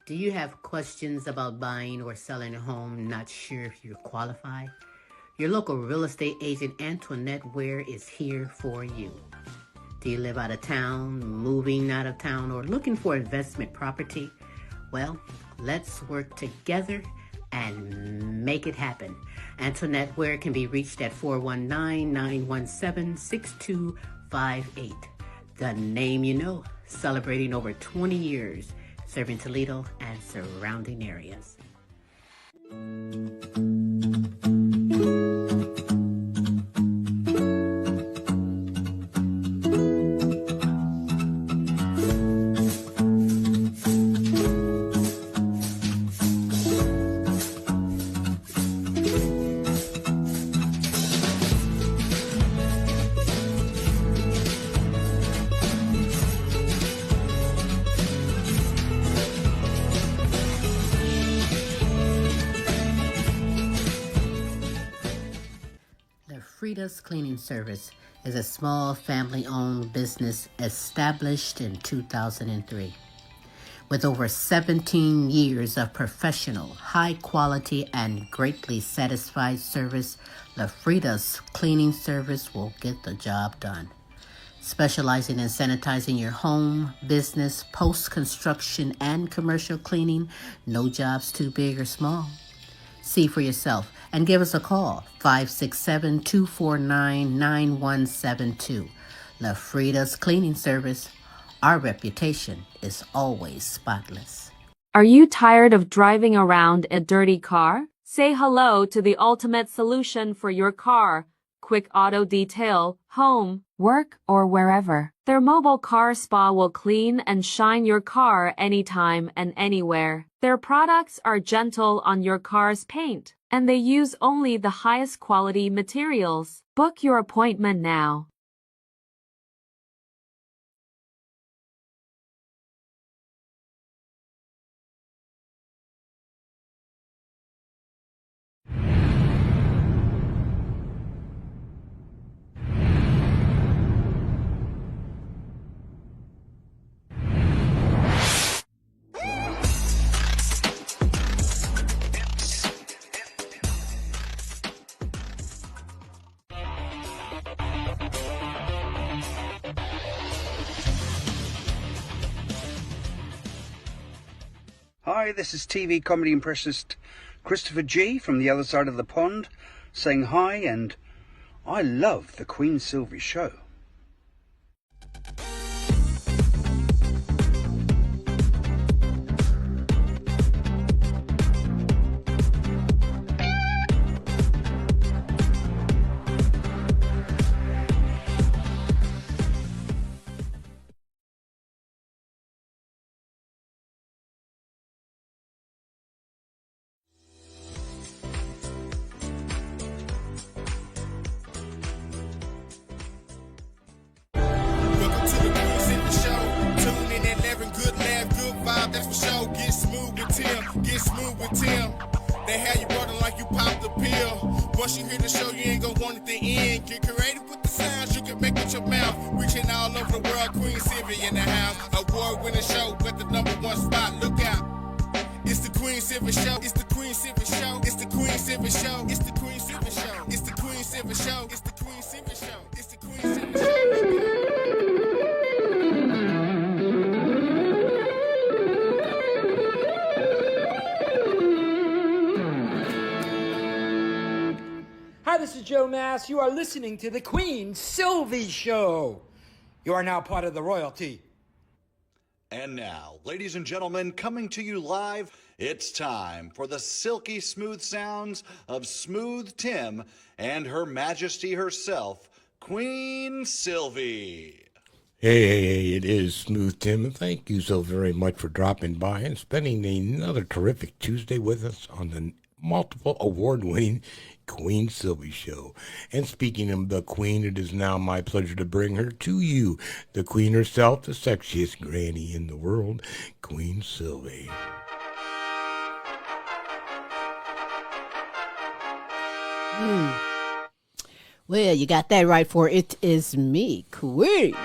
Do you have questions about buying or selling a home, not sure if you're qualified? Your local real estate agent Antoinette Ware is here for you. Do you live out of town, moving out of town, or looking for investment property? Well, let's work together and make it happen. Antoinette Ware can be reached at 419-917-6258. The name you know, celebrating over 20 years, serving Toledo and surrounding areas. Frida's Cleaning Service is a small family-owned business established in 2003. With over 17 years of professional, high-quality, and greatly satisfied service, Frida's Cleaning Service will get the job done. Specializing in sanitizing your home, business, post-construction, and commercial cleaning, no job's too big or small. See for yourself and give us a call, 567-249-9172. Frida's Cleaning Service. Our reputation is always spotless. Are you tired of driving around a dirty car? Say hello to the ultimate solution for your car. Quick Auto Detail, home, work, or wherever. Their mobile car spa will clean and shine your car anytime and anywhere. Their products are gentle on your car's paint, and they use only the highest quality materials. Book your appointment now. Hi, this is TV comedy impressionist Christopher G from the other side of the pond saying hi, and I love the Queen Silvy show. Get smooth with Tim. They have you running like you popped the pill. Once you hear the show, you ain't gonna want it to end. Get creative with the sounds you can make with your mouth. Reaching all over the world, Queen Silvy in the house. Award-winning show with the #1 spot. Look out. It's the Queen Silvy show. It's the Queen Silvy show. It's the Queen Silvy show. It's the Queen Silvy show. It's the Queen Silvy show. It's the Queen Silvy show. It's the Queen Silvy show. Hi, this is Joe Mass. You are listening to the Queen Silvy Show. You are now part of the royalty. And now, ladies and gentlemen, coming to you live, it's time for the silky smooth sounds of Smooth Tim and Her Majesty herself, Queen Silvy. Hey, it is Smooth Tim, and thank you so very much for dropping by and spending another terrific Tuesday with us on the multiple award-winning Queen Silvy Show. And speaking of the Queen, it is now my pleasure to bring her to you, the Queen herself, the sexiest granny in the world, Queen Silvy. Well, you got that right, for it is me, Queen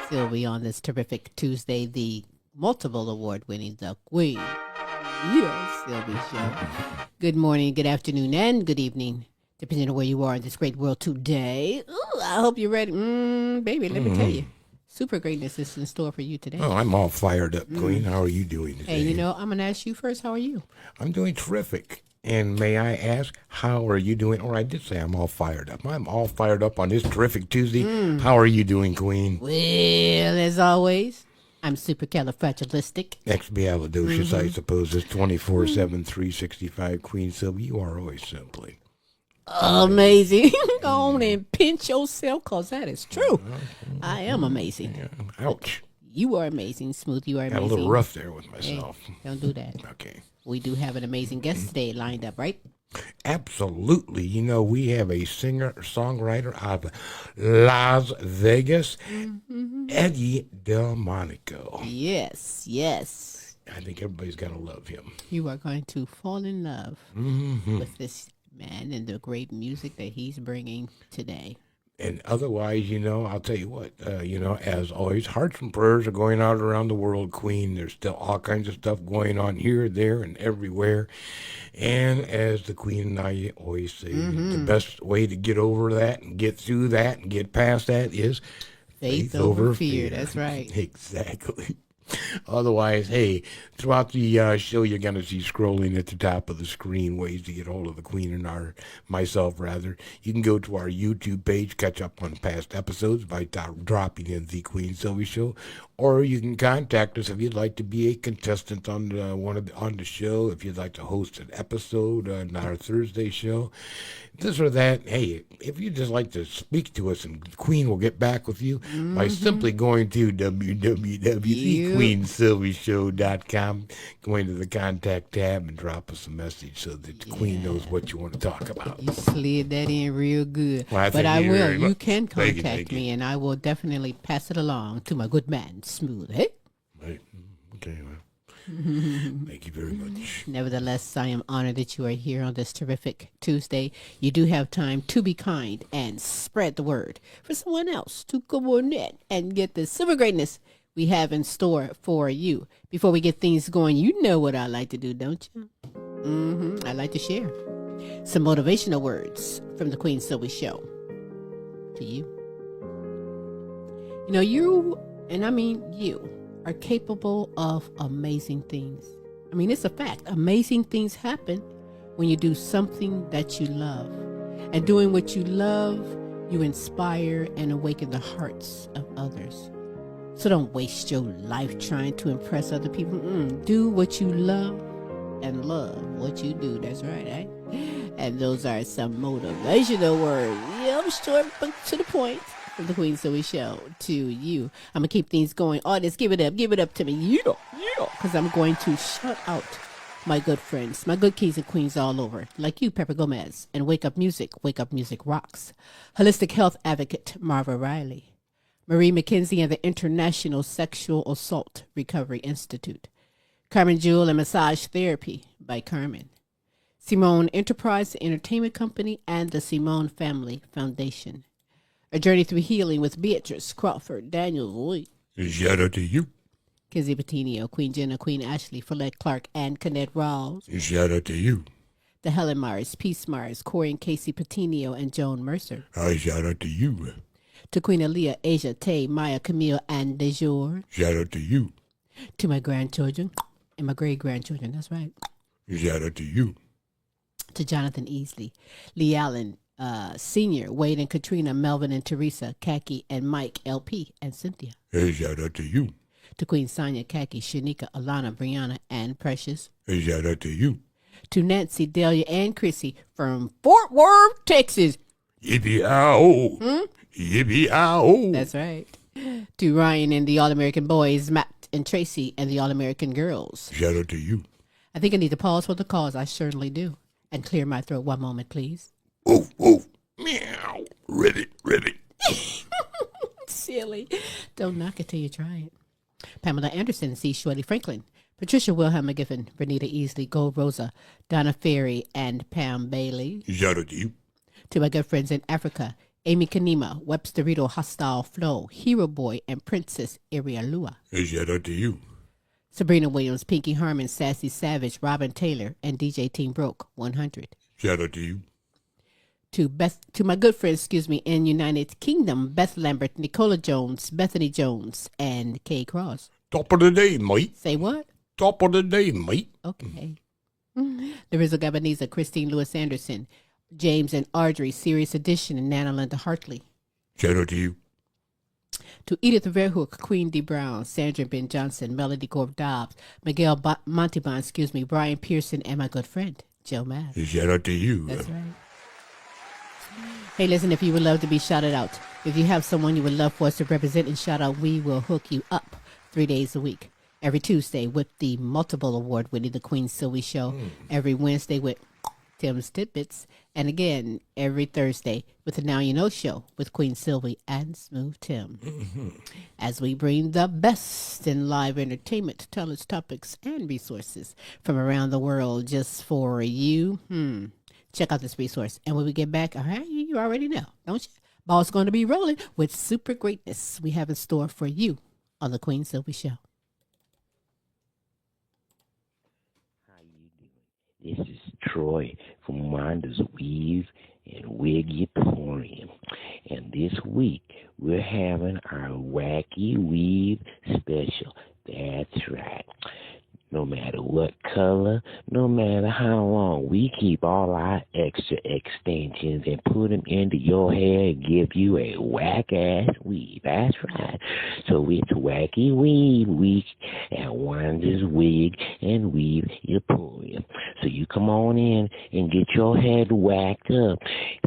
Silvy, on this terrific Tuesday, the multiple award winning The Queen. Yes, Silvy Show. Good morning, good afternoon, and good evening, depending on where you are in this great world today. Ooh, I hope you're ready. Baby, let me tell you. Super greatness is in store for you today. Oh, I'm all fired up, Queen. How are you doing today? Hey, you know, I'm going to ask you first, how are you? I'm doing terrific. And may I ask, how are you doing? Or I did say I'm all fired up. I'm all fired up on this terrific Tuesday. How are you doing, Queen? Well, as always, I'm supercalifragilistic. Expialidocious, I suppose, is 24/7, 365. Queen Silvy, you are always simply Amazing. Go on and pinch yourself, because that is true. I am amazing. ouch. You are amazing, Smooth. You are amazing. Got a little rough there with myself. Hey, don't do that. Okay. We do have an amazing guest today lined up, right? Absolutely. You know, we have a singer-songwriter out of Las Vegas, Eddy DelMonico. Yes, yes. I think everybody's got to love him. You are going to fall in love with this man and the great music that he's bringing today. And otherwise, you know, I'll tell you what, you know, as always, hearts and prayers are going out around the world, Queen. There's still all kinds of stuff going on here, there, and everywhere. And as the Queen and I always say, the best way to get over that and get through that and get past that is Faith over fear. That's right. Exactly. Otherwise, hey, throughout the show, you're going to see scrolling at the top of the screen ways to get hold of the Queen and myself, rather. You can go to our YouTube page, catch up on past episodes by dropping in The Queen Silvy Show, or you can contact us if you'd like to be a contestant on on the show, if you'd like to host an episode on our Thursday show, this or that. Hey, if you'd just like to speak to us, and the Queen will get back with you by simply going to www.thequeensilvyshow.com, going to the contact tab and drop us a message so that the Queen knows what you want to talk about. You slid that in real good. Well, but I will. very You much. can Thank contact you. me, and I will definitely pass it along to my good man, Smooth. Hey? Right. Okay, well, thank you very much. Nevertheless, I am honored that you are here on this terrific Tuesday. You do have time to be kind and spread the word for someone else to go on in and get the super greatness we have in store for you. Before we get things going, you know what I like to do, don't you? I like to share some motivational words from the Queen Silvy Show to you. You know, you, and I mean you, are capable of amazing things. I mean, it's a fact. Amazing things happen when you do something that you love. And doing what you love, you inspire and awaken the hearts of others. So don't waste your life trying to impress other people. Do what you love and love what you do. That's right, eh? And those are some motivational words. Yeah, I'm short but to the point. From the Queen Silvy Show to you. I'm going to keep things going. Artists, give it up to me. Yeah. Because I'm going to shout out my good friends, my good kings and queens all over, like you, Pepper Gomez, and Wake Up Music rocks. Holistic health advocate, Marva Riley. Marie McKenzie and the International Sexual Assault Recovery Institute. Carmen Jewel and Massage Therapy by Carmen. Simone Enterprise Entertainment Company and the Simone Family Foundation. A Journey Through Healing with Beatrice Crawford Daniels Lee. Shout out to you. Kizzy Patino, Queen Jenna, Queen Ashley, Follette Clark, and Kenneth Rawls. Shout out to you. The Helen Mars, Peace Mars, Corey and Casey Patino, and Joan Mercer. Shout out to you. To Queen Aaliyah, Asia Tay, Maya Camille, and Dejour. Shout out to you. To my grandchildren and my great-grandchildren, that's right. Shout out to you. To Jonathan Easley, Lee Allen, Senior, Wade and Katrina, Melvin and Teresa, Khaki and Mike, LP, and Cynthia. Shout out to you. To Queen Sonia, Khaki, Shanika, Alana, Brianna, and Precious. Shout out to you. To Nancy, Delia, and Chrissy from Fort Worth, Texas. Yippee-ow. Yippee-ow. That's right. To Ryan and the All-American Boys, Matt and Tracy, and the All-American Girls. Shout out to you. I think I need to pause for the cause. I certainly do. And clear my throat one moment, please. Oof, oof. Meow. Ready. Silly. Don't knock it till you try it. Pamela Anderson, C. Shirley Franklin, Patricia Wilhelm McGiffin, Renita Easley, Gold Rosa, Donna Ferry, and Pam Bailey. Shout out to you. To my good friends in Africa, Amy Kanima, Webster Rito, Hostile Flow, Hero Boy, and Princess Irialua. Shout out to you. Sabrina Williams, Pinky Harmon, Sassy Savage, Robin Taylor, and DJ Team Broke, 100. Shout out to you. To my good friends, in United Kingdom, Beth Lambert, Nicola Jones, Bethany Jones, and Kay Cross. Top of the day, mate. Say what? Top of the day, mate. Okay. Larissa Gabaniza, Christine Lewis Anderson, James and Audrey, Serious Edition, and Nana Linda Hartley. Shout out to you. To Edith Verhoek, Queen D. Brown, Sandra Ben Johnson, Melody Gorb Dobbs, Miguel Montauban, Brian Pearson, and my good friend, Joe Mass. Shout out to you. That's right. Hey, listen, if you would love to be shouted out, if you have someone you would love for us to represent and shout out, we will hook you up 3 days a week. Every Tuesday with the multiple award winning The Queen Silvy Show. Every Wednesday with Tim's Tidbits. And again, every Thursday with the Now You Know Show with Queen Silvy and Smooth Tim. As we bring the best in live entertainment, talents, topics, and resources from around the world just for you. Check out this resource. And when we get back, all right, you already know, don't you? Ball's going to be rolling with super greatness we have in store for you on The Queen Silvy Show. How you doing? This is Troy from Wanda's Weave and Wig Emporium. And this week, we're having our Wacky Weave special. That's right. No matter what color, no matter how long, we keep all our extra extensions and put them into your hair and give you a whack-ass weave. That's right. So it's Wacky Weave Week at Wanda's Wig and Weave Emporium. So you come on in and get your head whacked up.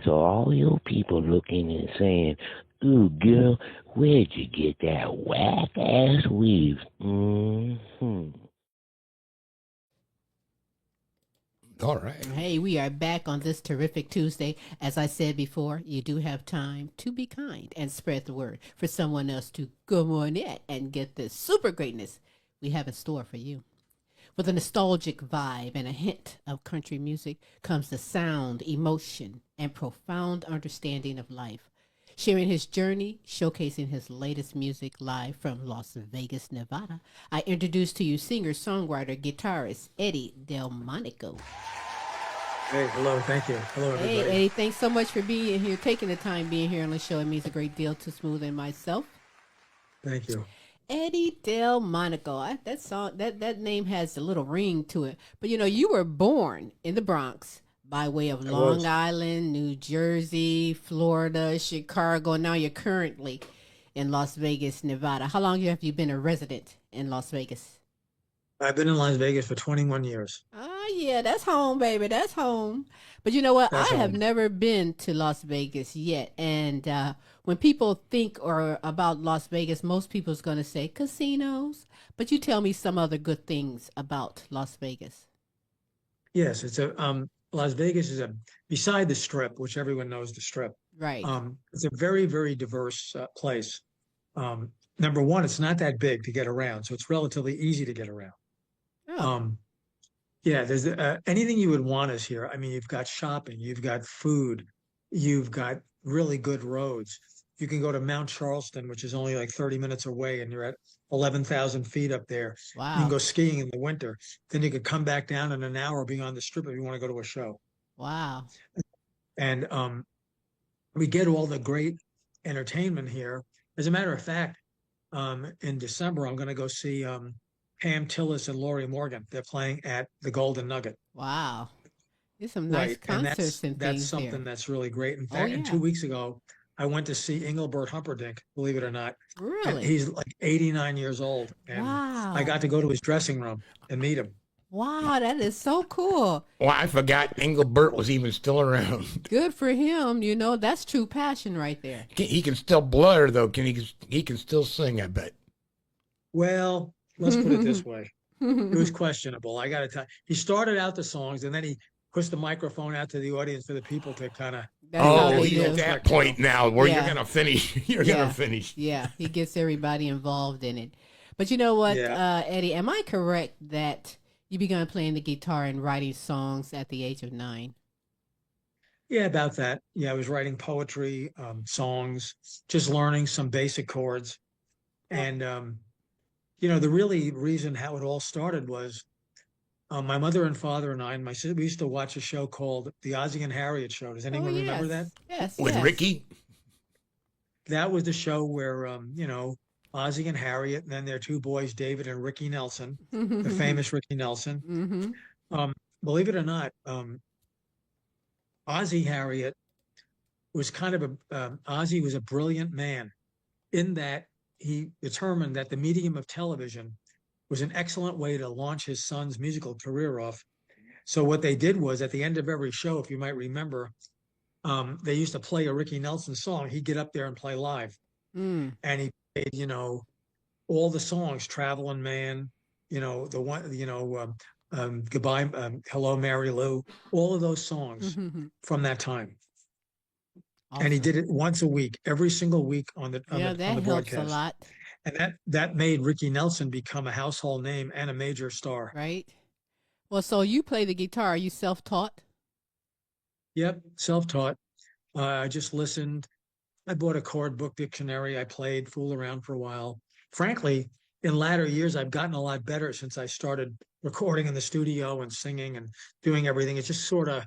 So all you people looking and saying, ooh, girl, where'd you get that whack-ass weave? All right. Hey, we are back on this terrific Tuesday. As I said before, you do have time to be kind and spread the word for someone else to go on in and get this super greatness we have in store for you. With a nostalgic vibe and a hint of country music comes the sound, emotion, and profound understanding of life. Sharing his journey, showcasing his latest music live from Las Vegas, Nevada, I introduce to you singer, songwriter, guitarist, Eddy DelMonico. Hey, hello, thank you. Hello, everybody. Hey, Eddy, thanks so much for being here, taking the time being here on the show. It means a great deal to Smooth and myself. Thank you. Eddy DelMonico. That name has a little ring to it. But you were born in the Bronx by way of Long Island, New Jersey, Florida, Chicago. Now you're currently in Las Vegas, Nevada. How long have you been a resident in Las Vegas? I've been in Las Vegas for 21 years. Oh, yeah, that's home, baby. That's home. But you know what? I have never been to Las Vegas yet. And when people think about Las Vegas, most people's going to say casinos. But you tell me some other good things about Las Vegas. Yes, it's Las Vegas is beside the Strip, which everyone knows the Strip. Right. It's a very, very diverse place. Number one, it's not that big to get around, so it's relatively easy to get around. Oh. Yeah, there's anything you would want is here. I mean, you've got shopping, you've got food, you've got really good roads. You can go to Mount Charleston, which is only like 30 minutes away, and you're at 11,000 feet up there. Wow. You can go skiing in the winter. Then you could come back down in an hour, be on the Strip if you want to go to a show. Wow. And we get all the great entertainment here. As a matter of fact, in December, I'm going to go see Pam Tillis and Lori Morgan. They're playing at the Golden Nugget. Wow. There's some nice concerts and things that's something there. That's really great. In fact, yeah. 2 weeks ago, I went to see Engelbert Humperdinck, believe it or not. Really? And he's like 89 years old. And Wow. I got to go to his dressing room and meet him. Wow, that is so cool. Well, I forgot Engelbert was even still around. Good for him. That's true passion right there. He can still blur, though. He can still sing, I bet. Well, let's put it this way. It was questionable. I got to tell you. He started out the songs, and then he pushed the microphone out to the audience for the people to kind of... He's at that point now where you're going to finish. You're going to finish. Yeah, he gets everybody involved in it. But you know what, Eddy, am I correct that you began playing the guitar and writing songs at the age of 9? Yeah, about that. Yeah, I was writing poetry, songs, just learning some basic chords. And the really reason how it all started was my mother and father and I and my sister, we used to watch a show called The Ozzie and Harriet Show. Does Oh, anyone remember that? yes. Yes, With yes. Ricky? That was the show where, Ozzie and Harriet, and then their two boys, David and Ricky Nelson, the famous Ricky Nelson. Mm-hmm. Believe it or not, Ozzie Harriet was Ozzie was a brilliant man in that he determined that the medium of television was an excellent way to launch his son's musical career off. So what they did was at the end of every show, if you might remember, they used to play a Ricky Nelson song. He'd get up there and play live. Mm. And he played, all the songs, Traveling Man, the one, Goodbye, Hello, Mary Lou, all of those songs from that time. Awesome. And he did it once a week, every single week on the that helps broadcast. a lot. And that made Ricky Nelson become a household name and a major star. Right. Well, so you play the guitar. Are you self-taught? Yep, self-taught. I just listened. I bought a chord book dictionary. I played, fooled around for a while. Frankly, in latter years, I've gotten a lot better since I started recording in the studio and singing and doing everything. It just sort of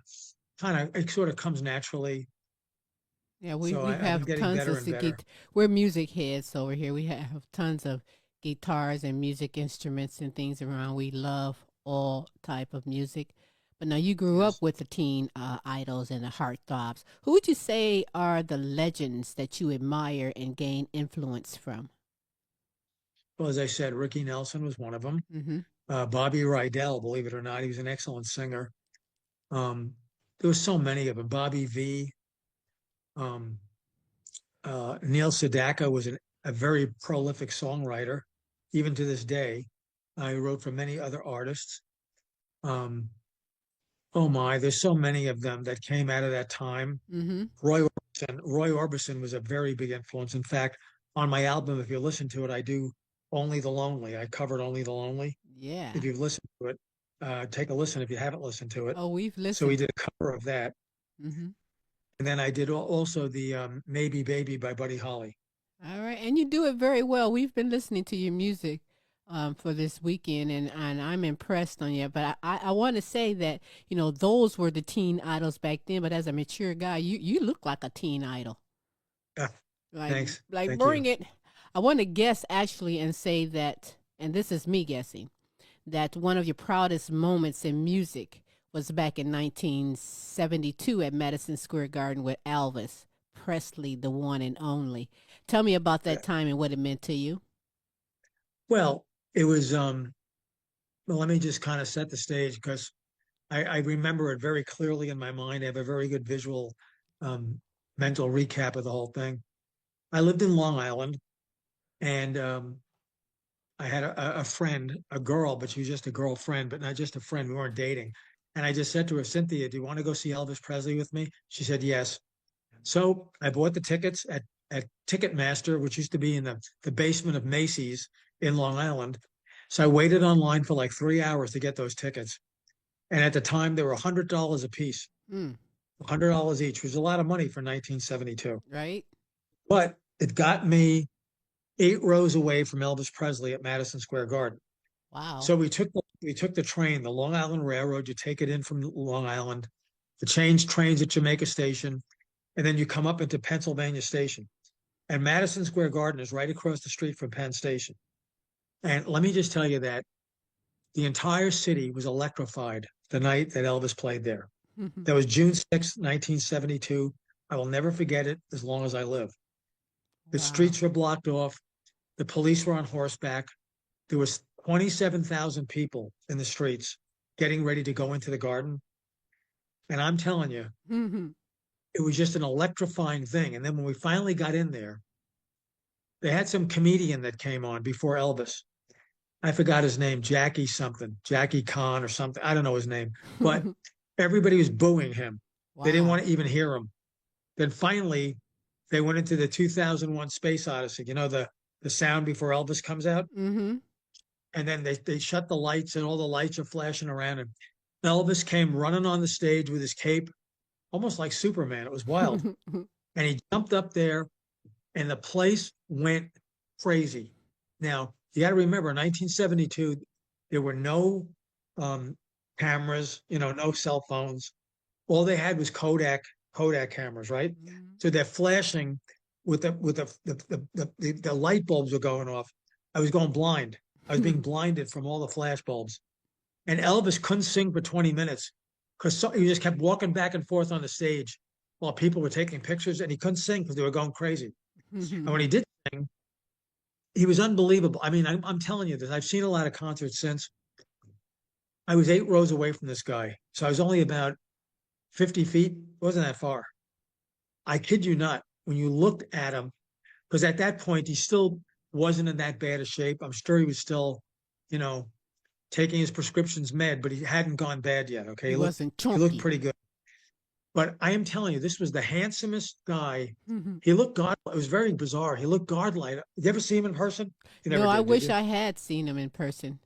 comes naturally. Yeah, we So I've have been getting tons better of and better. we're music heads over here. We have tons of guitars and music instruments and things around. We love all type of music. But now you grew up with the teen idols and the heartthrobs. Who would you say are the legends that you admire and gain influence from? Well, as I said, Ricky Nelson was one of them. Mm-hmm. Bobby Rydell, believe it or not, he was an excellent singer. There were so many of them. Bobby V. Neil Sedaka was a very prolific songwriter, even to this day. He wrote for many other artists. Oh my, there's so many of them that came out of that time. Mm-hmm. Roy Orbison was a very big influence. In fact, on my album, if you listen to it, I do Only the Lonely. I covered Only the Lonely. Yeah. If you've listened to it, take a listen if you haven't listened to it. Oh, we've listened. So we did a cover of that. Mm-hmm. And then I did also the Maybe Baby by Buddy Holly. All right. And you do it very well. We've been listening to your music for this weekend, and I'm impressed on you. But I want to say that, those were the teen idols back then. But as a mature guy, you look like a teen idol. Thanks. Like, Thank bring you. it. I want to guess actually and say that, and this is me guessing, that one of your proudest moments in music was back in 1972 at Madison Square Garden with Elvis Presley, the one and only. Tell me about that time and what it meant to you. Well, it was, well, let me just kind of set the stage because I remember it very clearly in my mind. I have a very good visual, mental recap of the whole thing. I lived in Long Island, and I had a friend, a girl, but she was just a girlfriend, but not just a friend. We weren't dating. And I just said to her, Cynthia, do you want to go see Elvis Presley with me? She said, yes. So I bought the tickets at Ticketmaster, which used to be in the basement of Macy's in Long Island. So I waited online for like 3 hours to get those tickets. And at the time, they were $100 a piece, $100 each, which was a lot of money for 1972. Right. But it got me 8 rows away from Elvis Presley at Madison Square Garden. Wow. So we took the train, the Long Island Railroad. You take it in from Long Island, the change trains at Jamaica Station, and then you come up into Pennsylvania Station. And Madison Square Garden is right across the street from Penn Station. And let me just tell you that the entire city was electrified the night that Elvis played there. That was June 6, 1972. I will never forget it as long as I live. The streets were blocked off. The police were on horseback. There was 27,000 people in the streets getting ready to go into the garden. And I'm telling you, it was just an electrifying thing. And then when we finally got in there, they had some comedian that came on before Elvis. I forgot his name, Jackie something, Jackie Khan or something. I don't know his name, but everybody was booing him. Wow. They didn't want to even hear him. Then finally, they went into the 2001 Space Odyssey, the sound before Elvis comes out. Mm-hmm. And then they shut the lights and all the lights are flashing around. And Elvis came running on the stage with his cape, almost like Superman. It was wild. And he jumped up there and the place went crazy. Now, You got to remember, in 1972, there were no cameras, no cell phones. All they had was Kodak cameras, right? So they're flashing with the light bulbs were going off. I was going blind. I was being blinded from all the flash bulbs. And Elvis couldn't sing for 20 minutes because he just kept walking back and forth on the stage while people were taking pictures, and he couldn't sing because they were going crazy. And when he did sing, he was unbelievable. I mean, I'm telling you this. I've seen a lot of concerts since. I was 8 rows away from this guy, so I was only about 50 feet. It wasn't that far. I kid you not. When you looked at him, because at that point he still wasn't in that bad a shape. I'm sure he was still, you know, taking his prescriptions med, but he hadn't gone bad yet. Okay, He wasn't he looked chunky. pretty good. But I am telling you, this was the handsomest guy. Mhm. He looked god. It was very bizarre. He looked godlike. You ever see him in person? You never No, I did, did wish you? I had seen him in person.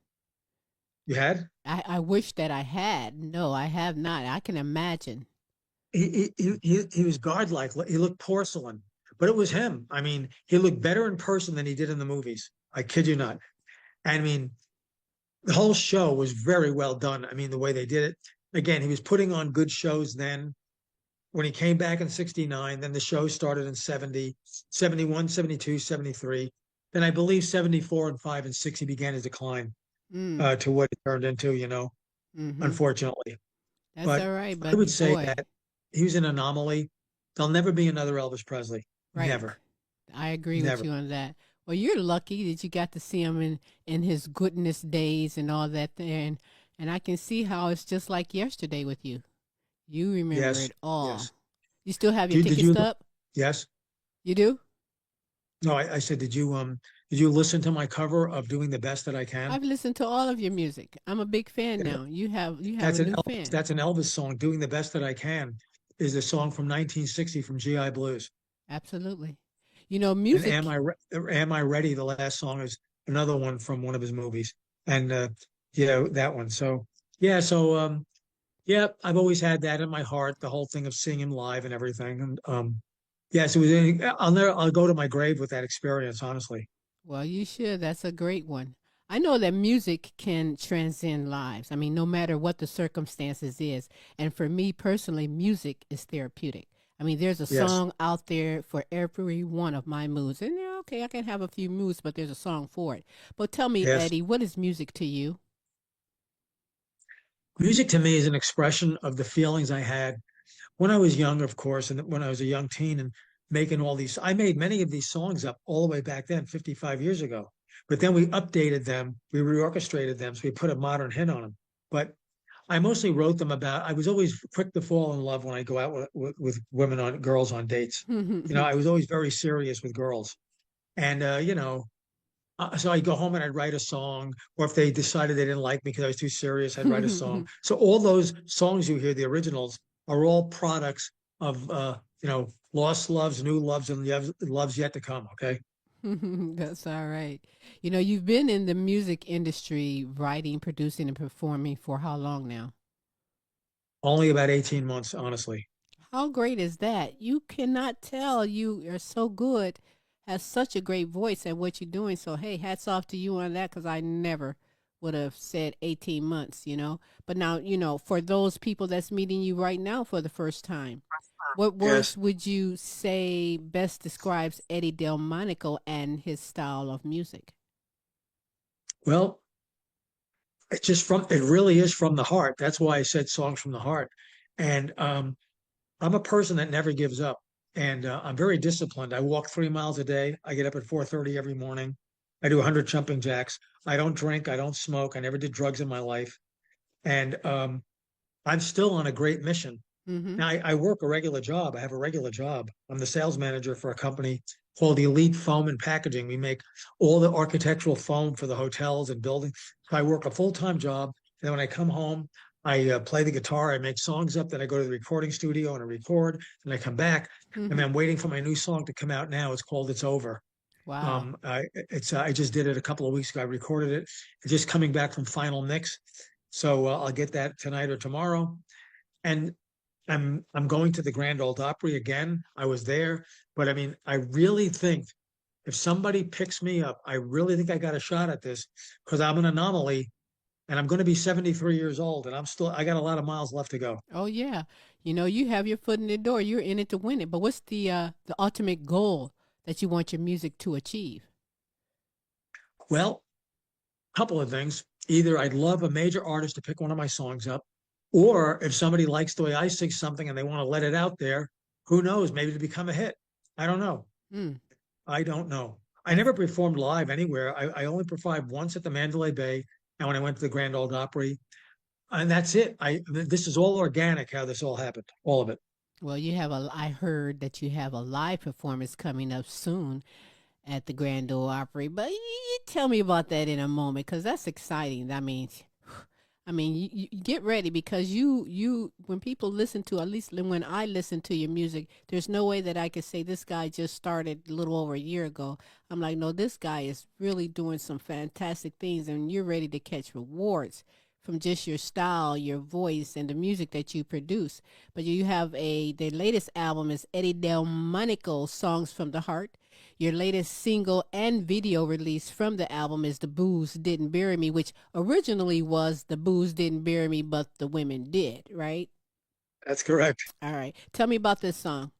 You had? I wish that I had. No, I have not. I can imagine. He was godlike. He looked porcelain, but it was him. I mean, he looked better in person than he did in the movies. I kid you not. I mean, the whole show was very well done. I mean, the way they did it. Again, he was putting on good shows then. When he came back in 69, then the show started in 70, 71, 72, 73. Then I believe 74 and 5 and 6, he began his decline Mm, to what it turned into, hmm. unfortunately. That's But all right, I but would say boy, that he was an anomaly. There'll never be another Elvis Presley. right. Never, I agree with never. you on that. Well, you're lucky that you got to see him in his goodness days and all that there, and I can see how it's just like yesterday with you. You remember Yes, it all. yes. You still have your Did ticket you? stub? Yes. You do? No, I said, did you listen to my cover of Doing the Best That I Can? I've listened to all of your music. I'm a big fan Yeah, now. You have a new fan. That's an Elvis song. Doing the Best That I Can is a song from 1960 from GI Blues. Absolutely. You know, And music. Am I Ready? The last song is another one from one of his movies, and that one. So yeah, yeah, I've always had that in my heart. The whole thing of seeing him live and everything, and yes, it was. I'll go to my grave with that experience. Honestly, Well, you should. That's a great one. I know that music can transcend lives. I mean, no matter what the circumstances is. And for me personally, music is therapeutic. I mean, there's a yes. song out there for every one of my moods. And yeah, okay, I can have a few moods, but there's a song for it. But tell me, Yes. Eddie, what is music to you? Music to me is an expression of the feelings I had when I was young, of course, and when I was a young teen and making all these. I made many of these songs up all the way back then, 55 years ago. But then we updated them, we reorchestrated them, so we put a modern hit on them. But I mostly wrote them about. I was always quick to fall in love when I go out with women on girls on dates. I was always very serious with girls, and so I'd go home and I'd write a song, or if they decided they didn't like me because I was too serious, I'd write a song. So all those songs you hear, the originals, are all products of lost loves, new loves, and loves yet to come. Okay, That's all right. You know, you've been in the music industry, writing, producing, and performing for how long now? only about 18 months, honestly. How great is that? You cannot tell you are so good, has such a great voice at what you're doing. So, hey, hats off to you on that because I never would have said 18 months. But now, for those people that's meeting you right now for the first time, what words Yes. would you say best describes Eddie DelMonico and his style of music? Well, it really is from the heart. That's why I said songs from the heart. And I'm a person that never gives up, and I'm very disciplined. I walk 3 miles a day. I get up at 4:30 every morning. I do 100 jumping jacks. I don't drink. I don't smoke. I never did drugs in my life, and I'm still on a great mission. Mm-hmm. Now I work a regular job. I have a regular job. I'm the sales manager for a company called Elite Foam and Packaging. We make all the architectural foam for the hotels and buildings. So I work a full-time job. And then when I come home, I play the guitar. I make songs up. Then I go to the recording studio and I record. And I come back. And Mm-hmm. I'm waiting for my new song to come out now. It's called "It's Over." Wow. I just did it a couple of weeks ago. I recorded it. It's just coming back from final mix. So I'll get that tonight or tomorrow. And I'm going to the Grand Ole Opry again. I was there, but I mean, I really think if somebody picks me up, I really think I got a shot at this because I'm an anomaly and I'm going to be 73 years old and I got a lot of miles left to go. Oh yeah, you have your foot in the door. You're in it to win it. But what's the ultimate goal that you want your music to achieve? Well, a couple of things. Either I'd love a major artist to pick one of my songs up, or if somebody likes the way I sing something and they want to let it out there, who knows, maybe to become a hit. I don't know. Mm. I don't know. I never performed live anywhere. I only performed once at the Mandalay Bay and when I went to the Grand Ole Opry. And that's it. This is all organic how this all happened. All of it. Well, I heard that you have a live performance coming up soon at the Grand Ole Opry. But you tell me about that in a moment because that's exciting. You get ready because you when people listen to, at least when I listen to your music, there's no way that I could say this guy just started a little over a year ago. I'm like, no, this guy is really doing some fantastic things, and you're ready to catch rewards from just your style, your voice, and the music that you produce. But you have the latest album is Eddy DelMonico, Songs from the Heart. Your latest single and video release from the album is The Booze Didn't Bury Me, which originally was The Booze Didn't Bury Me, but the women did, right? That's correct. All right. Tell me about this song.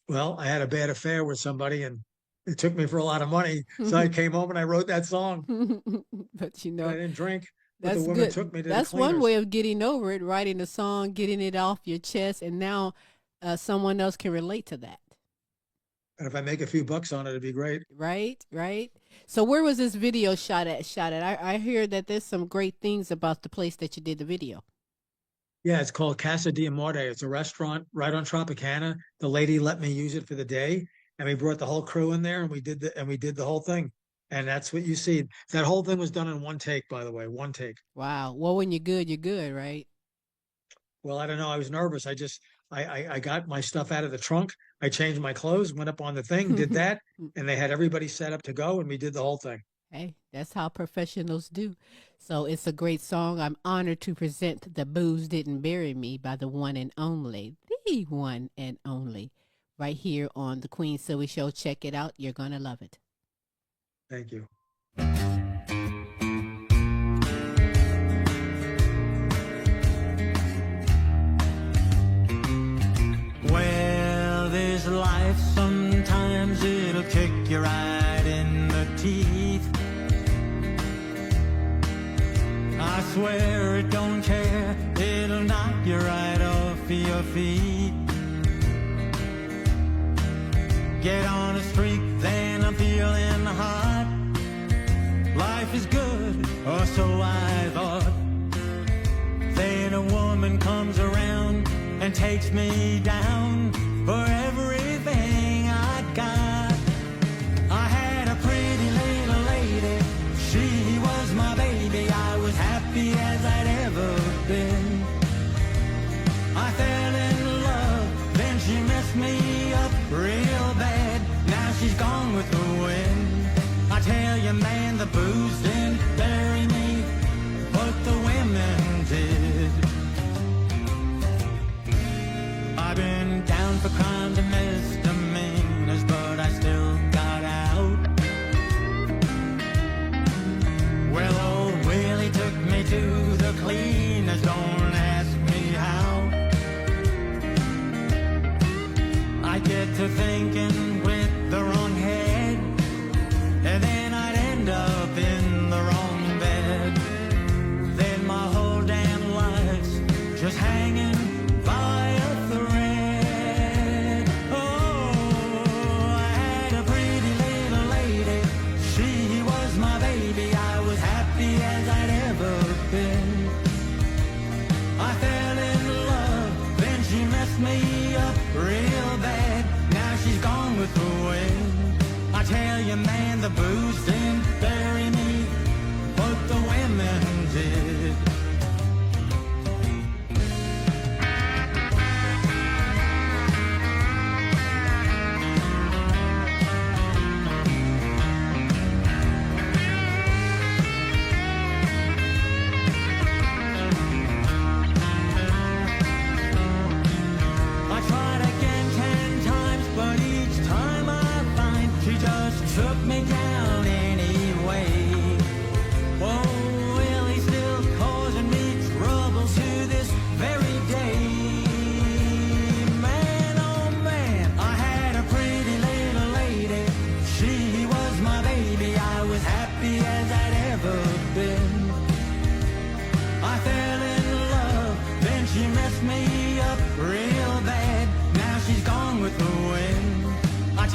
Well, I had a bad affair with somebody and it took me for a lot of money. So I came home and I wrote that song. But I didn't drink. But that's the woman good. took me to That's the one cleaners. way of getting over it, writing a song, getting it off your chest, and now someone else can relate to that. And if I make a few bucks on it, it'd be great. Right. So where was this video shot at? I hear that there's some great things about the place that you did the video. Yeah, it's called Casa di Amore. It's a restaurant right on Tropicana. The lady let me use it for the day, and we brought the whole crew in there, and we did the whole thing. And that's what you see. That whole thing was done in one take, by the way, one take. Wow. Well, when you're good, right? Well, I don't know. I was nervous. I got my stuff out of the trunk. I changed my clothes, went up on the thing, did that, and they had everybody set up to go, and we did the whole thing. Hey, that's how professionals do. So it's a great song. I'm honored to present The Booze Didn't Bury Me by the one and only, right here on the Queen Silvy Show. Check it out. You're going to love it. Thank you. Well, this life sometimes it'll kick you right in the teeth. I swear it don't care, it'll knock you right off your feet. Get on a streak, then I'm feeling hot. Life is good, or so I thought. Then a woman comes around and takes me down for everything I got. I had a pretty little lady, she was my baby. I was happy as I'd ever been. I fell in love, then she messed me up real bad. Now she's gone with the wind. I tell you, man, the booze didn't bury me, but the women did. I've been down for crimes and misdemeanors, but I still got out. Well, old Willie took me to the cleaners, don't ask me how. I get to thinking with the wrong head, and then I'd end up in the wrong bed. Then my whole damn life's just hanging by a thread. Oh, I had a pretty little lady, she was my baby. I was happy as I'd ever been. I fell in love, then she messed me up real bad. Now she's gone with the wind. I tell you, man, the booze didn't bury me, but the women did. I tried again 10 times, but each time I find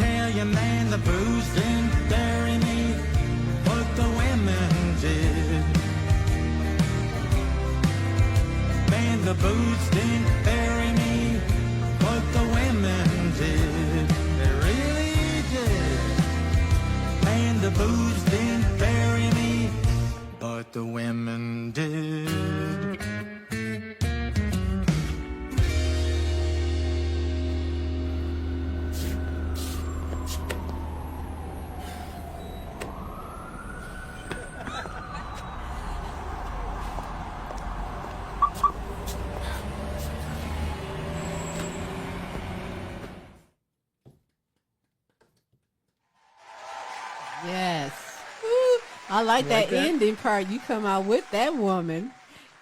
tell you, man, the booze didn't bury me, but the women did. Man, the booze didn't bury me, but the women did. They really did. Man, the booze didn't bury me, but the women did. Yes. Ooh, I like that that? ending part. You come out with that woman.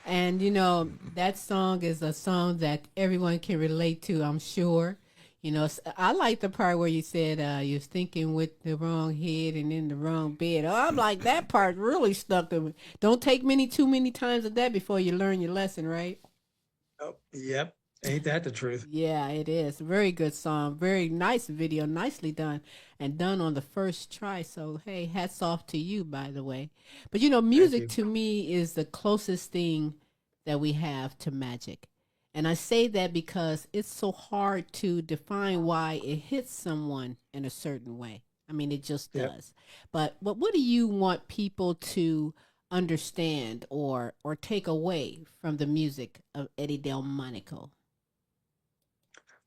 And, you know, that song is a song that everyone can relate to, I'm sure. You know, I like the part where you said you're thinking with the wrong head and in the wrong bed. Oh, I'm like, that part really stuck to me. Don't take too many times of that before you learn your lesson, right? Oh, yep. Ain't that the truth? Yeah, it is. Very good song. Very nice video. Nicely done. And done on the first try. So, hey, hats off to you, by the way. But, you know, music to me is the closest thing that we have to magic. And I say that because it's so hard to define why it hits someone in a certain way. I mean, it just does. But what do you want people to understand or take away from the music of Eddy DelMonico?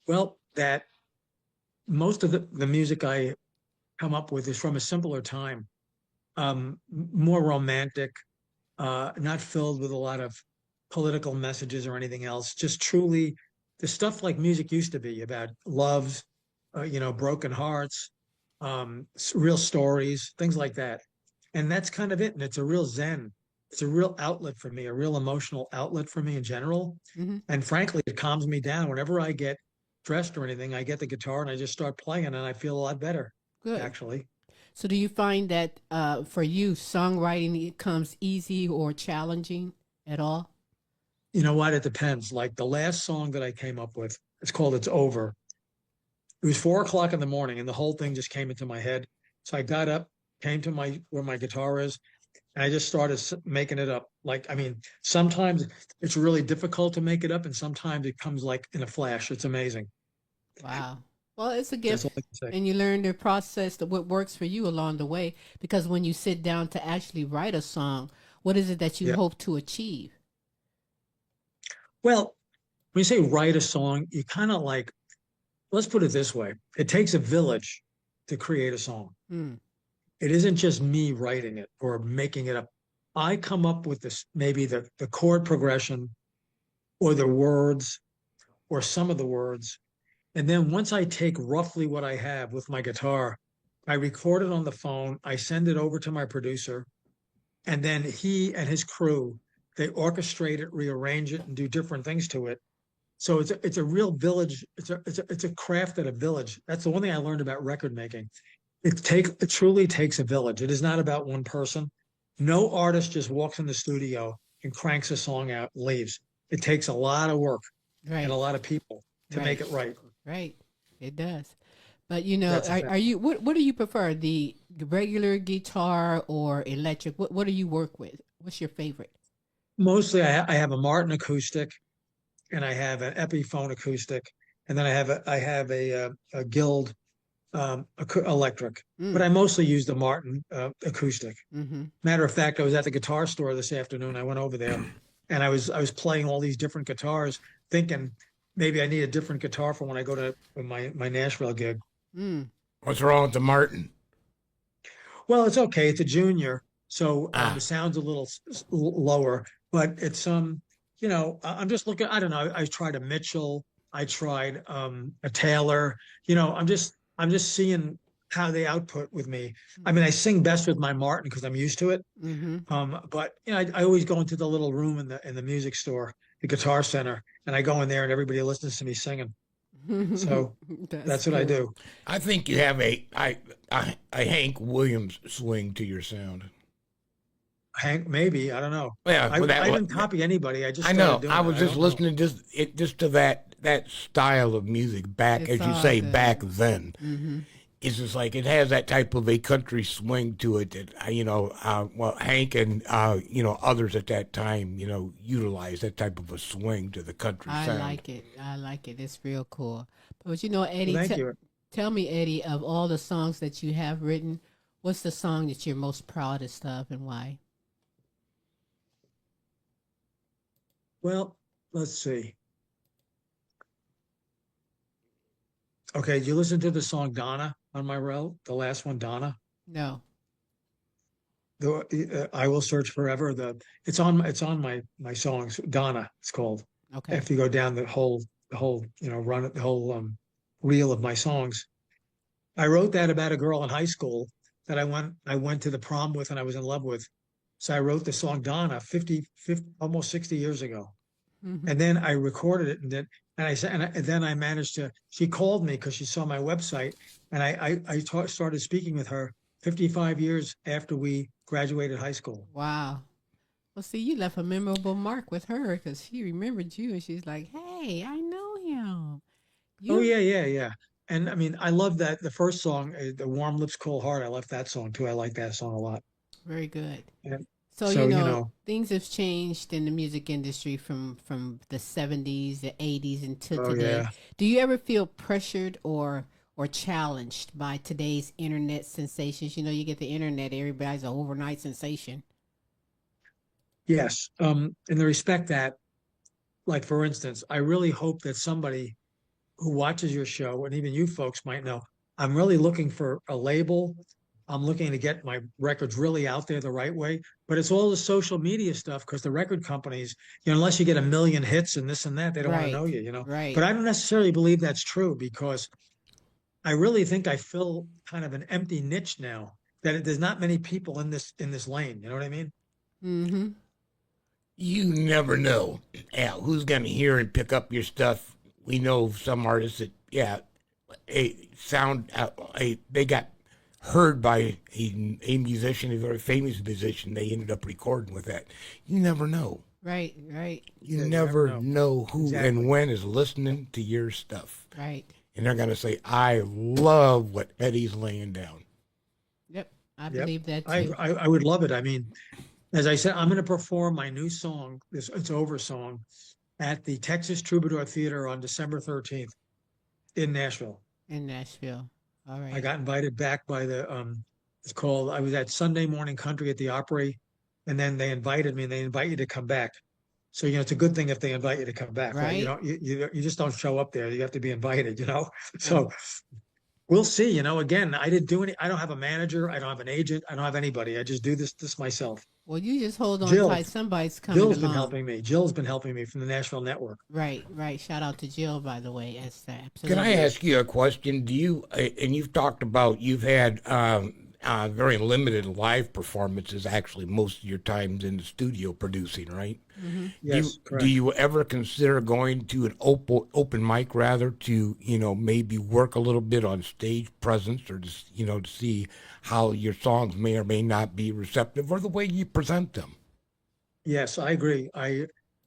Well, that most of the music I come up with is from a simpler time, more romantic, not filled with a lot of political messages or anything else. Just truly the stuff like music used to be about loves, you know, broken hearts, real stories, things like that. And that's kind of it. And it's a real zen. It's a real outlet for me, a real emotional outlet for me in general. Mm-hmm. And frankly, it calms me down. Whenever I get dressed or anything, I get the guitar and I just start playing and I feel a lot better. Good. Actually. So do you find that for you, songwriting it comes easy or challenging at all? You know what? It depends. Like the last song that I came up with, it's called It's Over. It was 4 o'clock in the morning and the whole thing just came into my head. So I got up, came to where my guitar is, and I just started making it up. Like, I mean, sometimes it's really difficult to make it up and sometimes it comes like in a flash. It's amazing. Wow. Well, it's a That's gift, all I can say. and you learn the process of what works for you along the way. Because when you sit down to actually write a song, what is it that you hope to achieve? Well, when you say write a song, you kind of like, let's put it this way. It takes a village to create a song. Mm. It isn't just me writing it or making it up. I come up with this, maybe the chord progression or the words or some of the words. And then once I take roughly what I have with my guitar, I record it on the phone. I send it over to my producer. And then he and his crew, they orchestrate it, rearrange it, and do different things to it. So it's a real village. It's a craft at a village. That's the one thing I learned about record making. It truly takes a village. It is not about one person. No artist just walks in the studio and cranks a song out, and leaves. It takes a lot of work and a lot of people to make it right. Right, it does. But you know, are you what do you prefer, the regular guitar or electric? What do you work with? What's your favorite? Mostly, I have a Martin acoustic, and I have an Epiphone acoustic, and then I have a Guild electric. But I mostly use the Martin acoustic. Mm-hmm. Matter of fact, I was at the guitar store this afternoon. I went over there, and I was playing all these different guitars, thinking maybe I need a different guitar for when I go to my Nashville gig. Mm. What's wrong with the Martin? Well, it's okay. It's a junior, so the sound's a little lower, but it's you know, I'm just looking. I don't know. I tried a Mitchell. I tried a Taylor. You know, I'm just seeing how they output with me. I mean, I sing best with my Martin because I'm used to it. Mm-hmm. But you know, I always go into the little room in the music store, the Guitar Center, and I go in there and everybody listens to me singing. So that's what I do. I think you have a Hank Williams swing to your sound. Hank, maybe, I don't know. Yeah, I didn't copy anybody. I know. doing I was it. just listening just to that style of music back, as you say, back then. Mm-hmm. it's just like it has that type of a country swing to it that well, Hank and others at that time utilized that type of a swing to the country sound. I like it. It's real cool. But Eddie, Thank you. tell me, Eddie, of all the songs that you have written, what's the song that you're most proudest of and why? Well, let's see. Okay, did you listen to the song Donna on my route? The last one, Donna. No. I Will Search Forever. It's on my songs. Donna, it's called. Okay. If you go down the whole run the whole reel of my songs, I wrote that about a girl in high school that I went to the prom with and I was in love with. So I wrote the song Donna 50 almost 60 years ago. Mm-hmm. And then I recorded it, and then I managed to. She called me because she saw my website, and I started speaking with her 55 years after we graduated high school. Wow. Well, see, you left a memorable mark with her because she remembered you, and she's like, "Hey, I know him." Oh yeah. And I mean, I love that the first song, "The Warm Lips Cold Heart." I love that song too. I like that song a lot. Very good. And So, things have changed in the music industry from the 70s, the 80s, until today. Yeah. Do you ever feel pressured or challenged by today's internet sensations? You get the internet, everybody's an overnight sensation. Yes. In the respect that, like, for instance, I really hope that somebody who watches your show, and even you folks might know, I'm really looking for a label. I'm looking to get my records really out there the right way, but it's all the social media stuff because the record companies, unless you get 1 million hits and this and that, they don't want to know you, Right. But I don't necessarily believe that's true because I really think I fill kind of an empty niche now that there's not many people in this lane. You know what I mean? Mm-hmm. You never know, who's going to hear and pick up your stuff. We know some artists that, they got heard by a musician, a very famous musician. They ended up recording with that. You never know. Right. You never know who and when is listening to your stuff. Right. And they're going to say, I love what Eddie's laying down. Yep. I believe that too. I would love it. I mean, as I said, I'm going to perform my new song, It's Over song, at the Texas Troubadour Theater on December 13th in Nashville. All right. I got invited back by I was at Sunday Morning Country at the Opry, and then they invited me, and they invite you to come back. So, it's a good thing if they invite you to come back, right? You just don't show up there. You have to be invited, So we'll see, again, I don't have a manager. I don't have an agent. I don't have anybody. I just do this myself. Well, you just hold on tight. Somebody's coming Jill's along. been helping me. Jill's been helping me from the Nashville Network. Right. Shout out to Jill, by the way. Absolutely. Can I ask you a question? Do you, and you've talked about, you've had very limited live performances, actually, most of your times in the studio producing, right? Mm-hmm. Yes, correct. Do you ever consider going to an open mic, rather, to, maybe work a little bit on stage presence or, just, to see how your songs may or may not be receptive or the way you present them? Yes, I agree.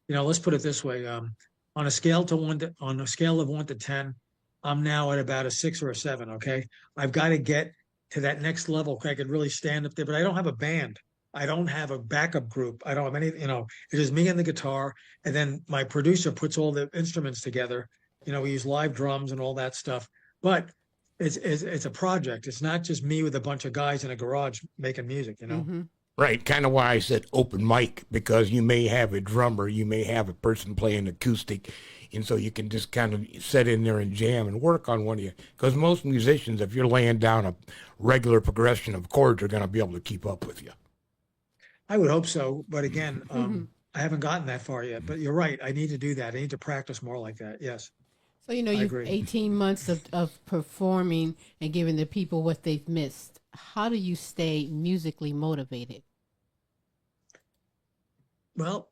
Let's put it this way. On a scale of 1 to 10, I'm now at about a 6 or a 7. Okay. I've got to get to that next level. I could really stand up there, but I don't have a band. I don't have a backup group. I don't have any, it's just me and the guitar. And then my producer puts all the instruments together. We use live drums and all that stuff, but it's a project. It's not just me with a bunch of guys in a garage making music, Mm-hmm. Right. Kind of why I said open mic, because you may have a drummer, you may have a person playing acoustic. And so you can just kind of sit in there and jam and work on one of you. Because most musicians, if you're laying down a regular progression of chords, are going to be able to keep up with you. I would hope so. But again, I haven't gotten that far yet. But you're right. I need to do that. I need to practice more like that. Yes. So, you've 18 months of performing and giving the people what they've missed. How do you stay musically motivated? Well,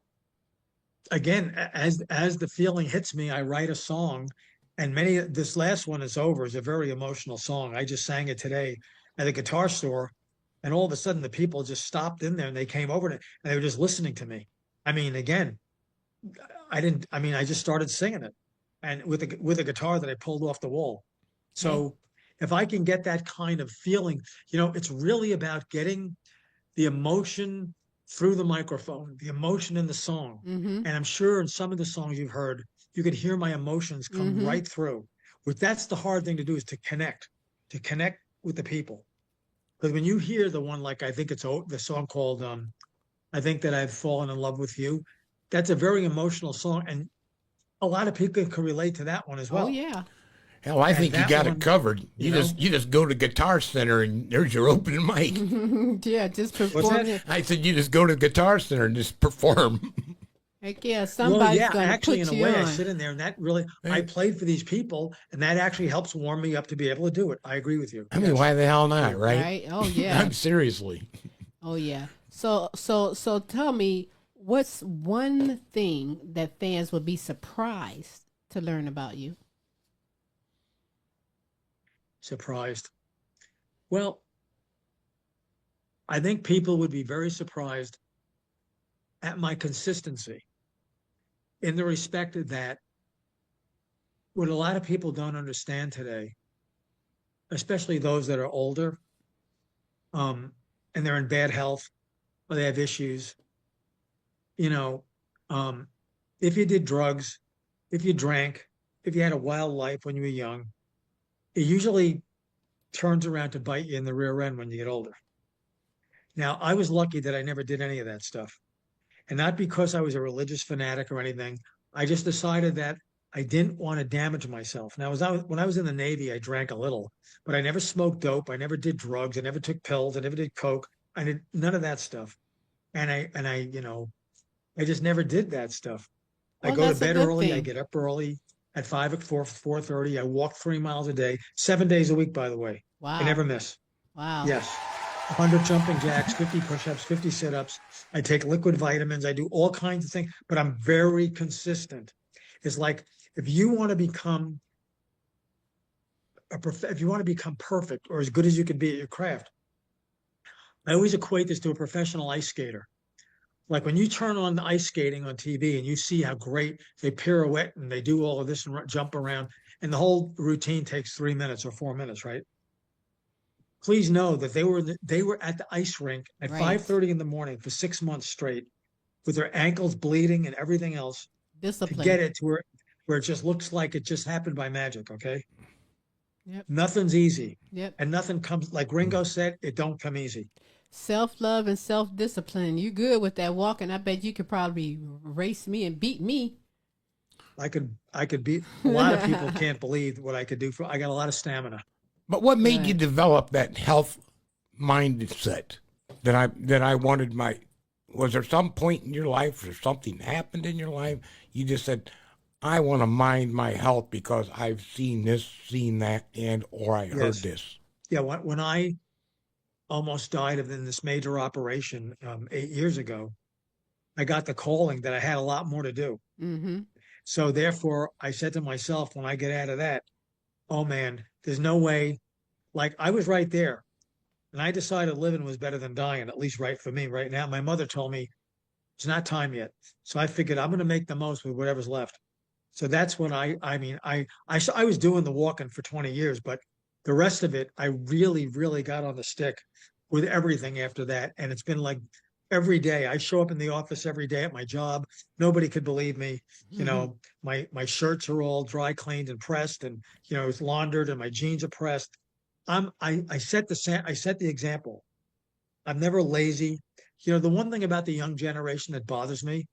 again, as the feeling hits me, I write a song, and this last one, Is Over, is a very emotional song. I just sang it today at a guitar store, and all of a sudden the people just stopped in there and they came over and they were just listening to me. I mean, again, I just started singing it, and with a guitar that I pulled off the wall. So if I can get that kind of feeling, it's really about getting the emotion through the microphone, the emotion in the song. Mm-hmm. And I'm sure in some of the songs you've heard, you could hear my emotions come Mm-hmm. right through. But that's the hard thing to do, is to connect with the people. Because when you hear the one, like I think it's the song called I Think That I've Fallen in Love with You, that's a very emotional song. And a lot of people can relate to that one as well. Oh yeah. Hell, I And think you that got one, it covered. you You just go to Guitar Center and there's your opening mic. Yeah, just What's perform that? it. I said you just go to Guitar Center and just perform. Heck yeah, Well, somebody's yeah, gonna actually, put in a you way, I on. sit in there, and that really, I played for these people, and that actually helps warm me up to be able to do it. I agree with you. I mean, Yes. why the hell not, right? Right? Oh yeah. I'm seriously. Oh yeah. So tell me, what's one thing that fans would be surprised to learn about you? Surprised. Well, I think people would be very surprised at my consistency, in the respect of that what a lot of people don't understand today, especially those that are older, and they're in bad health or they have issues, if you did drugs, if you drank, if you had a wild life when you were young, it usually turns around to bite you in the rear end when you get older. Now, I was lucky that I never did any of that stuff. And not because I was a religious fanatic or anything. I just decided that I didn't want to damage myself. Now, when I was in the Navy, I drank a little, but I never smoked dope. I never did drugs. I never took pills. I never did coke. I did none of that stuff. And I just never did that stuff. I Well, go to that's a bed good early. I thing. get up early at 4:30. I walk 3 miles a day, 7 days a week, by the way. Wow. I never miss. Wow. Yes. 100 jumping jacks, 50 push-ups, 50 sit-ups. I take liquid vitamins. I do all kinds of things, but I'm very consistent. It's like, if you want to become perfect or as good as you can be at your craft, I always equate this to a professional ice skater. Like when you turn on the ice skating on TV and you see how great they pirouette and they do all of this and jump around, and the whole routine takes 3 minutes or 4 minutes, right? Please know that they were at the ice rink at Right. 5:30 in the morning for 6 months straight, with their ankles bleeding and everything else, to Discipline. get it to where it just looks like it just happened by magic. Okay, Yep. nothing's easy, Yep. and nothing comes, like Ringo said, it don't come easy. Self-love and self-discipline. You good with that walking? I bet you could probably race me and beat me. I could beat a lot of people. Can't believe what I could do. I got a lot of stamina. But what made you Right. develop that health mindset that I wanted my? Was there some point in your life or something happened in your life you just said, I want to mind my health because I've seen this, seen that, and or I heard Yes. this. Yeah, when I almost died in this major operation 8 years ago, I got the calling that I had a lot more to do. Mm-hmm. So therefore, I said to myself, when I get out of that, oh man, there's no way. Like, I was right there, and I decided living was better than dying, at least right for me right now. My mother told me it's not time yet, so I figured I'm going to make the most with whatever's left. So that's when I was doing the walking for 20 years, but the rest of it, I really, really got on the stick with everything after that. And it's been like every day. I show up in the office every day at my job. Nobody could believe me. You know, my shirts are all dry cleaned and pressed, and it's laundered, and my jeans are pressed. I set the example. I'm never lazy. The one thing about the young generation that bothers me,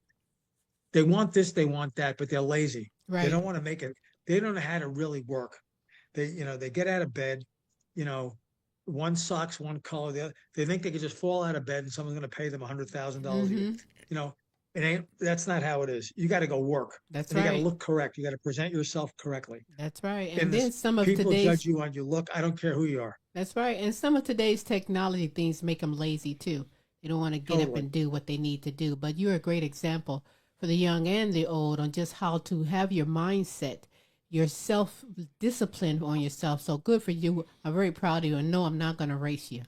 they want this, they want that, but they're lazy. Right. They don't want to make it. They don't know how to really work. They get out of bed, one socks, one color. The other, they think they could just fall out of bed and someone's going to pay them $100,000 a year. It ain't. That's not how it is. You got to go work. That's and You got right. to look correct. You got to present yourself correctly. That's right. And And then some of people today's judge you on your look. I don't care who you are. That's right. And some of today's technology things make them lazy too. They don't want to get up Totally. and do what they need to do. But you're a great example for the young and the old on just how to have your mindset, your self-discipline on yourself. So good for you. I'm very proud of you, and no, I'm not going to race you.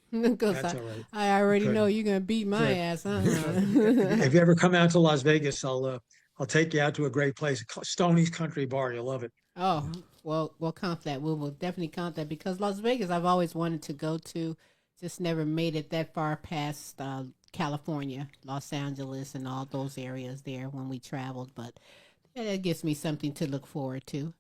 Because That's all right. I already Good. know you're going to beat my Good. ass. Huh? If you ever come out to Las Vegas, I'll take you out to a great place, Stoney's Country Bar. You'll love it. Oh, we'll count that. We will definitely count that because Las Vegas, I've always wanted to go to, just never made it that far past California, Los Angeles, and all those areas there when we traveled. But yeah, that gives me something to look forward to.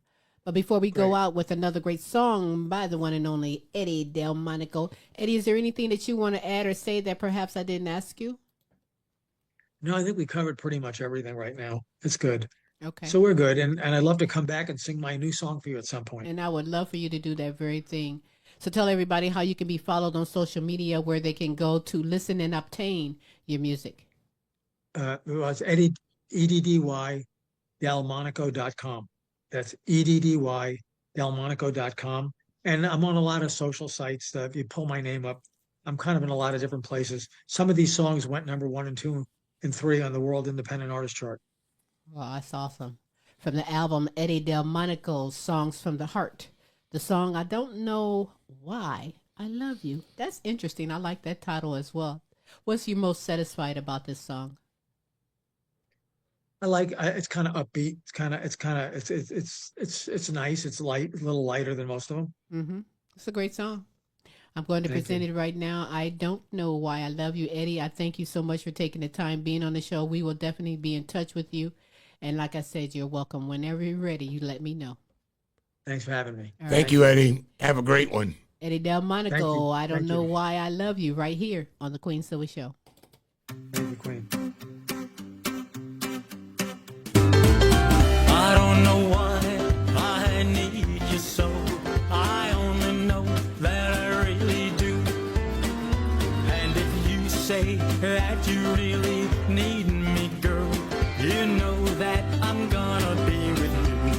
But before we go out with another great song by the one and only Eddy DelMonico, Eddie, is there anything that you want to add or say that perhaps I didn't ask you? No, I think we covered pretty much everything right now. It's good. Okay. So we're good. And I'd love to come back and sing my new song for you at some point. And I would love for you to do that very thing. So tell everybody how you can be followed on social media, where they can go to listen and obtain your music. Well, it's Eddy, EDDY, DelMonico.com. That's EDDY, DelMonico.com. And I'm on a lot of social sites. If you pull my name up, I'm kind of in a lot of different places. Some of these songs went number 1 and 2 and 3 on the World Independent Artist Chart. Well, that's awesome. From the album Eddy DelMonico, Songs from the Heart. The song, I Don't Know Why I Love You. That's interesting. I like that title as well. What's you most satisfied about this song? I like it's kind of upbeat. It's nice. It's light, a little lighter than most of them. Mm-hmm. It's a great song. I'm going to present it right now. I Don't Know Why I Love You, Eddie. I thank you so much for taking the time being on the show. We will definitely be in touch with you. And like I said, you're welcome. Whenever you're ready, you let me know. Thank for having me. Thank you, Eddie. Have a great one. Eddy DelMonico, I Don't Know Why I Love You, right here on the Queen Silvy Show. Thank you, Queen. I don't know why I need you so. I only know that I really do. And if you say that you really need me, girl, you know that I'm gonna be with you.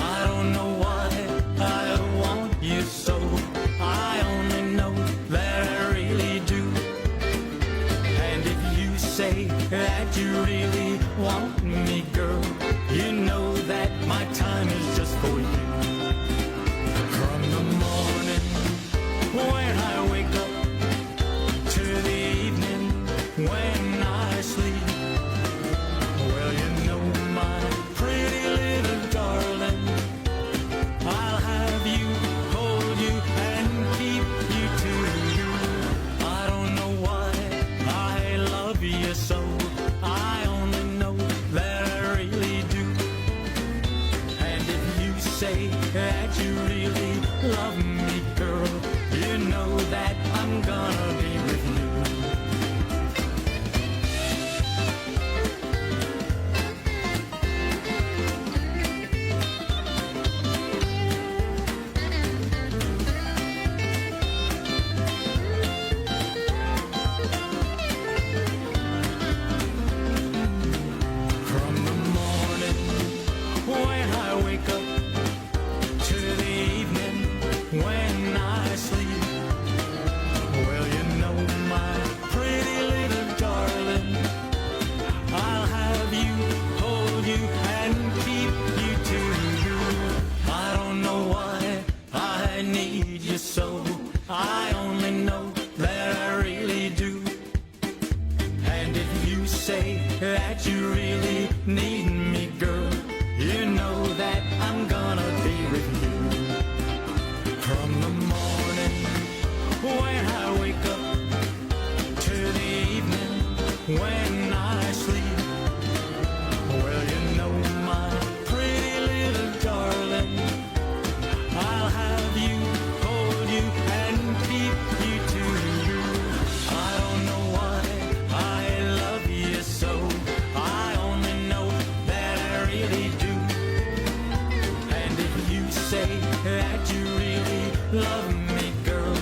I don't know why I want you so. I only know that I really do. And if you say that you really want me, girl, you know that my time is just for you. From the morning when I wake up to the evening when I sleep, well, you know, my pretty little darling, I'll have you, hold you, and keep you to you. I don't know why I love you so. I only know that I really do. And if you say that you really love me, girl, you know that I'm gonna be with you. From the morning when I wake up to the evening when I sleep, well, you know, my pretty little darling, I'll have you, hold you, and keep you to you. I don't know why I need you so. I only know that I really do. And if you say that you really need me, girl, you know that I'm gonna be with you. From the morning when I wake up to the evening when I sleep, well, you know, my pretty little darling, I'll have you, hold you, and keep you to you. I don't know why I love you so. I only know that I really do. And if you say that you really love me, girl,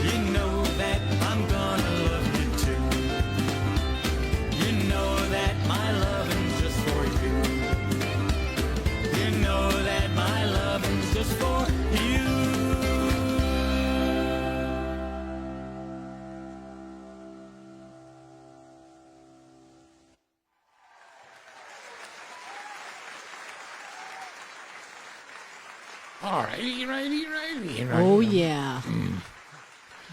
you know that I'm gonna love you too. You know that my loving's just for you. You know that my loving's just for you. All righty. Oh, yeah.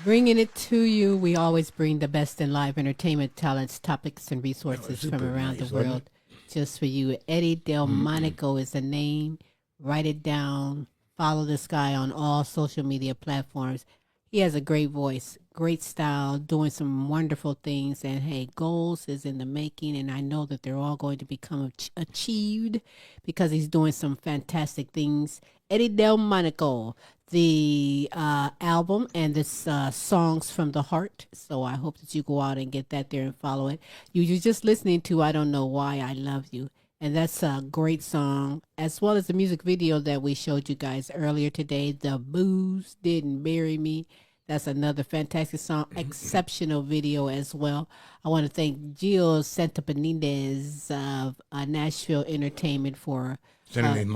Bringing it to you, we always bring the best in live entertainment talents, topics, and resources from super around nice, the wasn't world just for you. Eddy DelMonico is the name. Write it down. Follow this guy on all social media platforms. He has a great voice, great style, doing some wonderful things. And hey, goals is in the making, and I know that they're all going to become achieved because he's doing some fantastic things. Eddy DelMonico, the album and this Songs from the Heart. So I hope that you go out and get that there and follow it. You're just listening to I Don't Know Why I Love You. And that's a great song, as well as the music video that we showed you guys earlier today. The Booze Didn't Bury Me. That's another fantastic song, exceptional video as well. I want to thank Gio Santapanidez of Nashville Entertainment for sending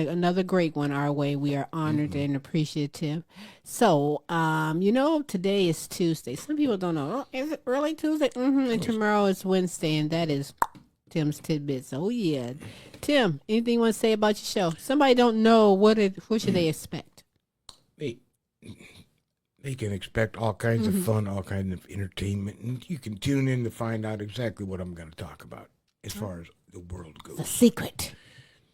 another great one our way. We are honored and appreciative. So, today is Tuesday. Some people don't know. Oh, is it really Tuesday? And tomorrow is Wednesday, and that is Tim's Tidbits. Oh, yeah. Tim, anything you want to say about your show? Somebody don't know what should they expect? They can expect all kinds of fun, all kinds of entertainment, and you can tune in to find out exactly what I'm going to talk about as far as the world goes. It's a secret,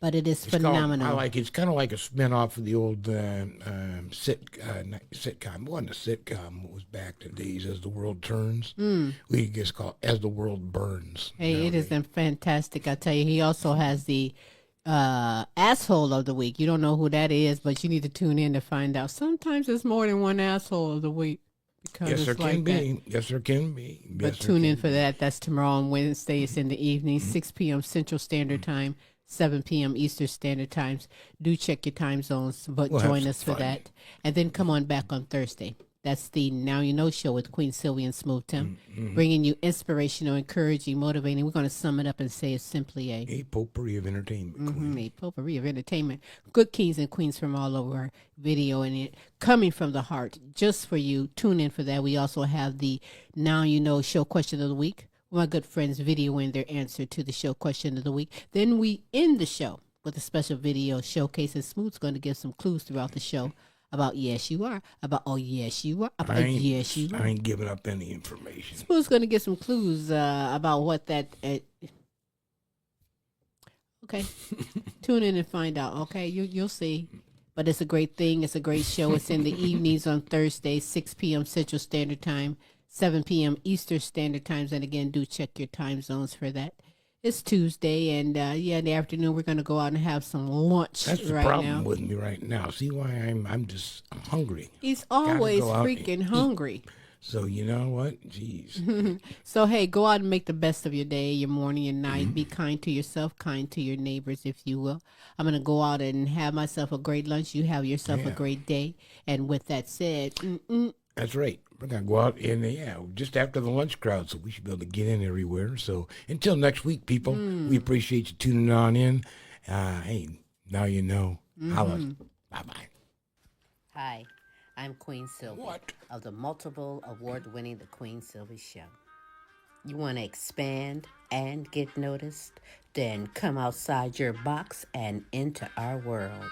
but it is phenomenal. It's kind of like a spin-off of the old sitcom. It wasn't a sitcom. It was back in the days As the World Turns. We just call it As the World Burns. Hey, it is fantastic. I tell you, he also has the asshole of the week. You don't know who that is, but you need to tune in to find out. Sometimes there's more than one asshole of the week. Yes, there can be. Yes, there can be. But tune in for that. That's tomorrow on Wednesday. It's in the evening, 6 p.m. Central Standard Time, 7 p.m. Eastern Standard Times. Do check your time zones, but join us for that. And then come on back on Thursday. That's the Now You Know show with Queen Silvy and Smooth Tim, bringing you inspirational, encouraging, motivating. We're going to sum it up and say it's simply a potpourri of entertainment. A potpourri of entertainment. Good kings and queens from all over our video and it coming from the heart just for you. Tune in for that. We also have the Now You Know show question of the week. My good friends videoing their answer to the show question of the week. Then we end the show with a special video showcase, and Smooth's going to give some clues throughout the show. About yes you are, about oh yes you are, about yes you are. I ain't giving up any information. Smooth's going to get some clues about what that. Okay, tune in and find out. Okay, you'll see. But it's a great thing. It's a great show. It's in the evenings on Thursday, 6 p.m. Central Standard Time, 7 p.m. Eastern Standard Times. And again, do check your time zones for that. It's Tuesday, and in the afternoon we're going to go out and have some lunch. That's the problem with me right now. See why I'm hungry. He's always freaking hungry. So you know what? Jeez. So hey, go out and make the best of your day, your morning, your night. Be kind to yourself, kind to your neighbors, if you will. I'm going to go out and have myself a great lunch. You have yourself a great day. And with that said, that's right. We're going to go out and, just after the lunch crowd, so we should be able to get in everywhere. So until next week, people, we appreciate you tuning on in. Hey, now you know. Holla. Bye-bye. Hi, I'm Queen Silvy of the multiple award-winning The Queen Silvy Show. You want to expand and get noticed? Then come outside your box and enter our world.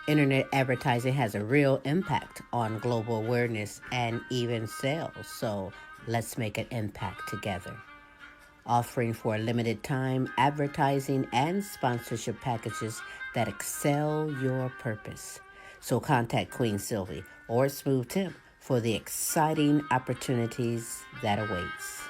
Internet advertising has a real impact on global awareness and even sales, so let's make an impact together. Offering for a limited time advertising and sponsorship packages that excel your purpose. So contact Queen Silvy or Smooth Tim for the exciting opportunities that awaits.